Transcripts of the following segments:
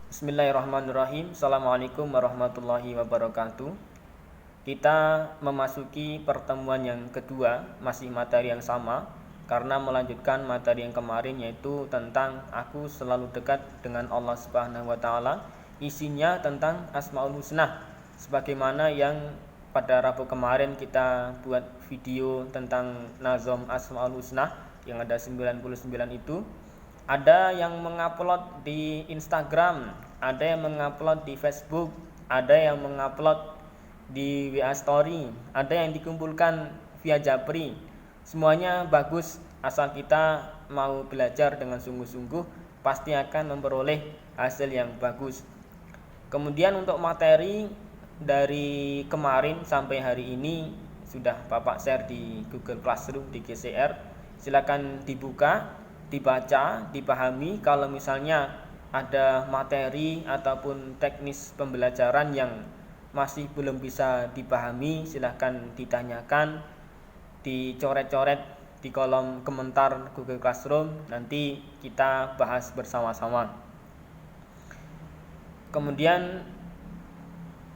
Bismillahirrahmanirrahim. Assalamualaikum warahmatullahi wabarakatuh. Kita memasuki pertemuan yang kedua, masih materi yang sama, karena melanjutkan materi yang kemarin, yaitu tentang aku selalu dekat dengan Allah Subhanahu wa taala. Isinya tentang Asmaul Husna, sebagaimana yang pada Rabu kemarin kita buat video tentang nazom Asmaul Husna yang ada 99 itu. Ada yang mengupload di Instagram, ada yang mengupload di Facebook, ada yang mengupload di WA Story, ada yang dikumpulkan via Japri. Semuanya bagus, asal kita mau belajar dengan sungguh-sungguh, pasti akan memperoleh hasil yang bagus. Kemudian untuk materi dari kemarin sampai hari ini sudah Bapak share di Google Classroom, di GCR. Silakan dibuka, dibaca, dipahami. Kalau misalnya ada materi ataupun teknis pembelajaran yang masih belum bisa dipahami, silakan ditanyakan, dicoret-coret di kolom komentar Google Classroom. Nanti kita bahas bersama-sama. Kemudian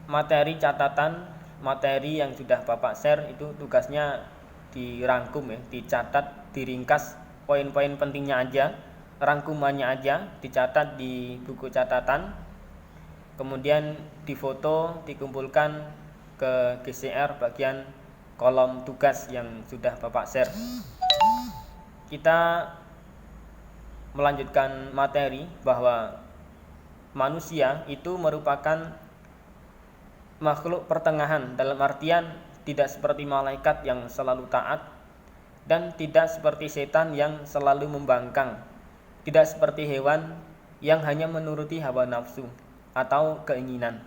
materi catatan, materi yang sudah Bapak share itu tugasnya dirangkum ya, dicatat, diringkas, poin-poin pentingnya aja, rangkumannya aja, dicatat di buku catatan, kemudian difoto, dikumpulkan ke GCR bagian kolom tugas yang sudah Bapak share. Kita melanjutkan materi bahwa manusia itu merupakan makhluk pertengahan, dalam artian tidak seperti malaikat yang selalu taat, dan tidak seperti setan yang selalu membangkang, tidak seperti hewan yang hanya menuruti hawa nafsu atau keinginan.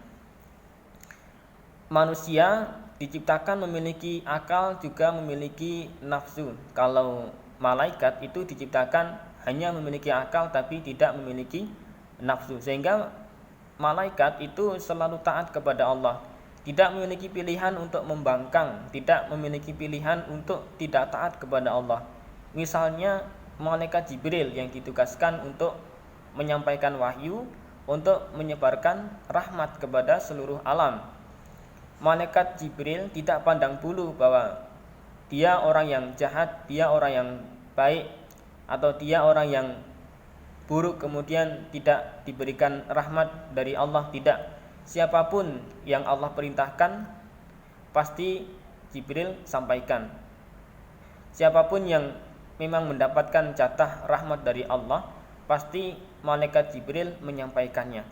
Manusia diciptakan memiliki akal, juga memiliki nafsu. Kalau malaikat itu diciptakan hanya memiliki akal tapi tidak memiliki nafsu, sehingga malaikat itu selalu taat kepada Allah, tidak memiliki pilihan untuk membangkang, tidak memiliki pilihan untuk tidak taat kepada Allah. Misalnya malaikat Jibril yang ditugaskan untuk menyampaikan wahyu, untuk menyebarkan rahmat kepada seluruh alam. Malaikat Jibril tidak pandang bulu bahwa dia orang yang jahat, dia orang yang baik, atau dia orang yang buruk kemudian tidak diberikan rahmat dari Allah. Tidak, siapapun yang Allah perintahkan pasti Jibril sampaikan. Siapapun yang memang mendapatkan jatah rahmat dari Allah, pasti malaikat Jibril menyampaikannya.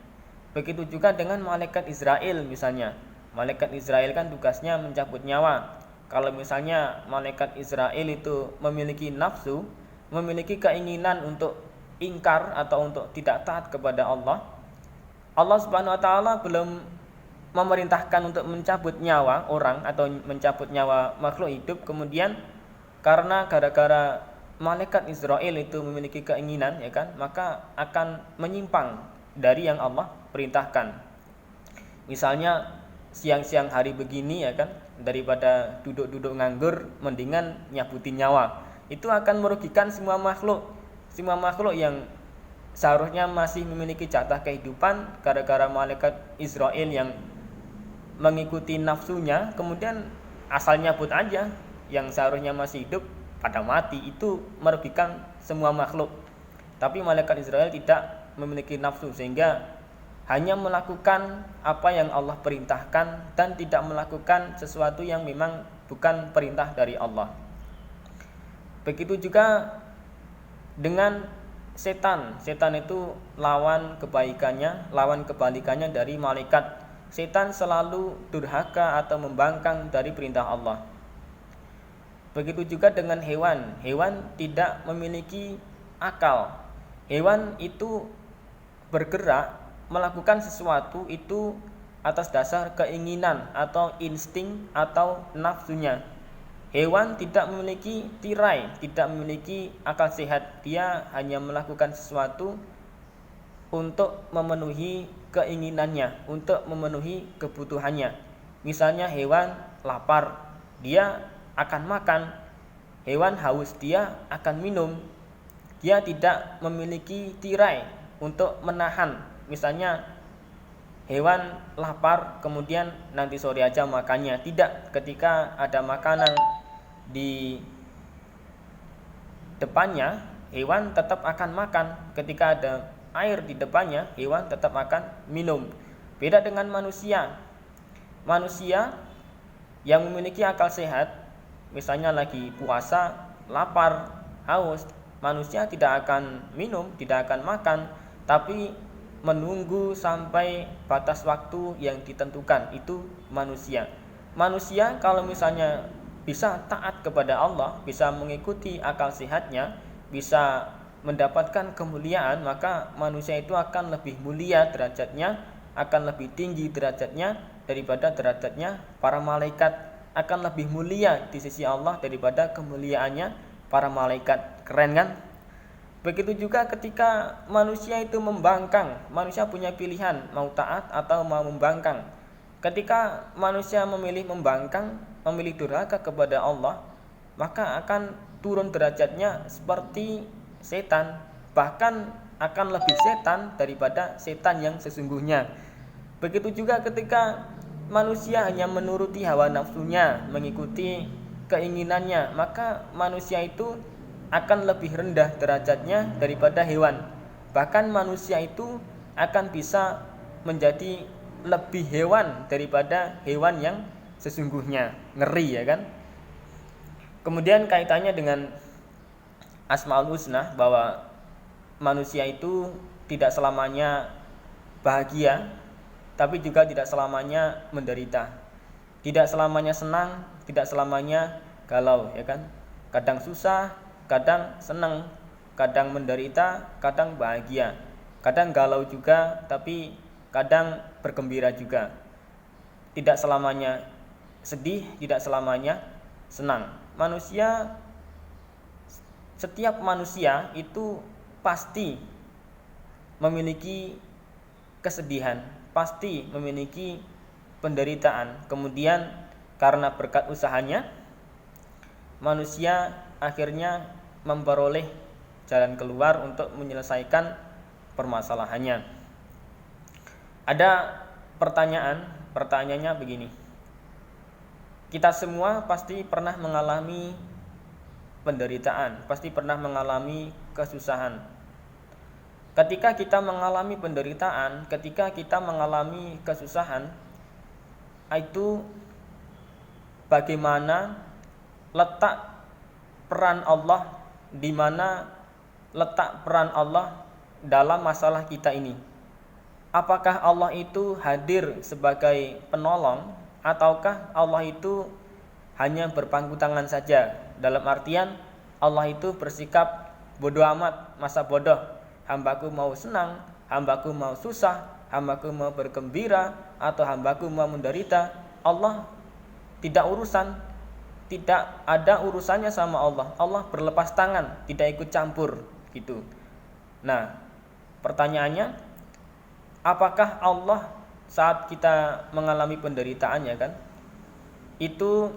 Begitu juga dengan malaikat Israel misalnya. Malaikat Israel kan tugasnya mencabut nyawa. Kalau misalnya malaikat Israel itu memiliki nafsu, memiliki keinginan untuk ingkar atau untuk tidak taat kepada Allah, Allah Subhanahu wa taala belum memerintahkan untuk mencabut nyawa orang atau mencabut nyawa makhluk hidup, kemudian karena gara-gara malaikat Israel itu memiliki keinginan, ya kan, maka akan menyimpang dari yang Allah perintahkan. Misalnya siang-siang hari begini, ya kan, daripada duduk-duduk nganggur mendingan nyabutin nyawa. Itu akan merugikan semua makhluk. Semua makhluk yang seharusnya masih memiliki jatah kehidupan, gara-gara malaikat Israel yang mengikuti nafsunya kemudian asal nyabut aja, yang seharusnya masih hidup pada mati. Itu merugikan semua makhluk. Tapi malaikat Israel tidak memiliki nafsu, sehingga hanya melakukan apa yang Allah perintahkan dan tidak melakukan sesuatu yang memang bukan perintah dari Allah. Begitu juga dengan setan. Setan itu lawan kebaikannya, lawan kebalikannya dari malaikat. Setan selalu durhaka atau membangkang dari perintah Allah. Begitu juga dengan hewan. Hewan tidak memiliki akal. Hewan itu bergerak, melakukan sesuatu itu atas dasar keinginan atau insting atau nafsunya. Hewan tidak memiliki tirai, tidak memiliki akal sehat. Dia hanya melakukan sesuatu untuk memenuhi keinginannya, untuk memenuhi kebutuhannya. Misalnya hewan lapar, dia akan makan. Hewan haus, dia akan minum. Dia tidak memiliki tirai untuk menahan misalnya hewan lapar kemudian nanti sore aja makannya. Tidak, ketika ada makanan di depannya, hewan tetap akan makan. Ketika ada air di depannya, hewan tetap akan minum. Beda dengan manusia. Manusia yang memiliki akal sehat, misalnya lagi puasa, lapar, haus, manusia tidak akan minum, tidak akan makan, tapi menunggu sampai batas waktu yang ditentukan. Itu manusia. Manusia kalau misalnya bisa taat kepada Allah, bisa mengikuti akal sehatnya, bisa mendapatkan kemuliaan, maka manusia itu akan lebih mulia derajatnya, akan lebih tinggi derajatnya daripada derajatnya para malaikat, akan lebih mulia di sisi Allah daripada kemuliaannya para malaikat. Keren kan? Begitu juga ketika manusia itu membangkang, manusia punya pilihan mau taat atau mau membangkang. Ketika manusia memilih membangkang, memilih durhaka kepada Allah, maka akan turun derajatnya seperti setan, bahkan akan lebih setan daripada setan yang sesungguhnya. Begitu juga ketika manusia hanya menuruti hawa nafsunya, mengikuti keinginannya, maka manusia itu akan lebih rendah derajatnya daripada hewan. Bahkan manusia itu akan bisa menjadi lebih hewan daripada hewan yang sesungguhnya. Ngeri ya kan? Kemudian kaitannya dengan Asmaul Husna, bahwa manusia itu tidak selamanya bahagia, tapi juga tidak selamanya menderita. Tidak selamanya senang, tidak selamanya galau, ya kan? Kadang susah, kadang senang, kadang menderita, kadang bahagia, kadang galau juga, tapi kadang bergembira juga. Tidak selamanya sedih, tidak selamanya senang. Setiap manusia itu pasti memiliki kesedihan, pasti memiliki penderitaan. Kemudian karena berkat usahanya, manusia akhirnya memperoleh jalan keluar untuk menyelesaikan permasalahannya. Ada pertanyaannya begini. Kita semua pasti pernah mengalami penderitaan, pasti pernah mengalami kesusahan. Ketika kita mengalami penderitaan, ketika kita mengalami kesusahan, itu bagaimana letak peran Allah, di mana letak peran Allah dalam masalah kita ini? Apakah Allah itu hadir sebagai penolong, ataukah Allah itu hanya berpangku tangan saja? Dalam artian Allah itu bersikap bodoh amat, masa bodoh. Hambaku mau senang, hambaku mau susah, hambaku mau bergembira, atau hambaku mau menderita, Allah tidak urusan, tidak ada urusannya sama Allah. Allah berlepas tangan, tidak ikut campur gitu. Nah, pertanyaannya, apakah Allah saat kita mengalami penderitaan, ya kan, itu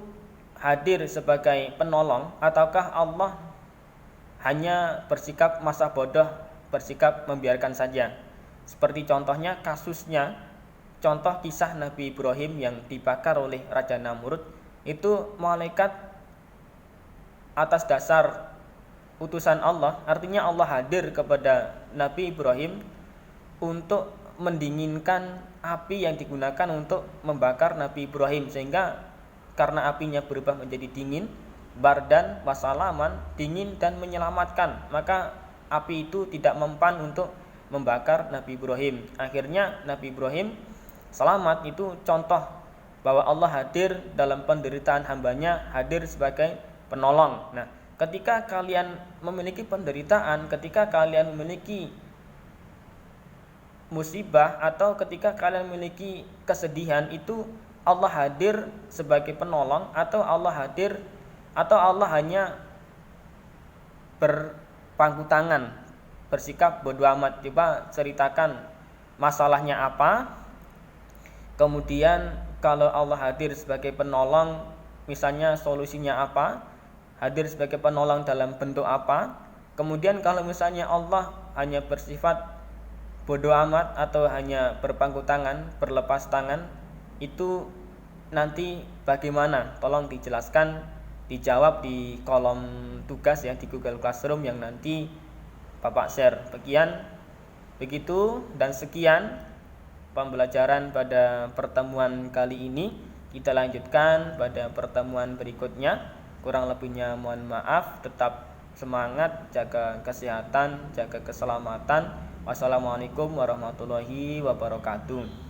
hadir sebagai penolong, ataukah Allah hanya bersikap masa bodoh, bersikap membiarkan saja? Seperti contohnya kasusnya, contoh kisah Nabi Ibrahim yang dibakar oleh Raja Namrud. Itu malaikat atas dasar utusan Allah, artinya Allah hadir kepada Nabi Ibrahim untuk mendinginkan api yang digunakan untuk membakar Nabi Ibrahim, sehingga karena apinya berubah menjadi dingin, bardan wasalaman, dingin dan menyelamatkan, maka api itu tidak mempan untuk membakar Nabi Ibrahim. Akhirnya Nabi Ibrahim selamat. Itu contoh bahwa Allah hadir dalam penderitaan hambanya, hadir sebagai penolong. Nah, ketika kalian memiliki penderitaan, ketika kalian memiliki musibah, atau ketika kalian memiliki kesedihan, itu Allah hadir sebagai penolong, atau Allah hadir, atau Allah hanya berpangku tangan, bersikap bodoh amat? Coba ceritakan masalahnya apa. Kemudian kalau Allah hadir sebagai penolong, misalnya solusinya apa? Hadir sebagai penolong dalam bentuk apa? Kemudian kalau misalnya Allah hanya bersifat bodoh amat atau hanya berpangku tangan, berlepas tangan, itu nanti bagaimana? Tolong dijelaskan, dijawab di kolom tugas ya di Google Classroom yang nanti Bapak share. Begitu dan sekian pembelajaran pada pertemuan kali ini. Kita lanjutkan pada pertemuan berikutnya. Kurang lebihnya mohon maaf. Tetap semangat, jaga kesehatan, jaga keselamatan. Wassalamualaikum warahmatullahi wabarakatuh.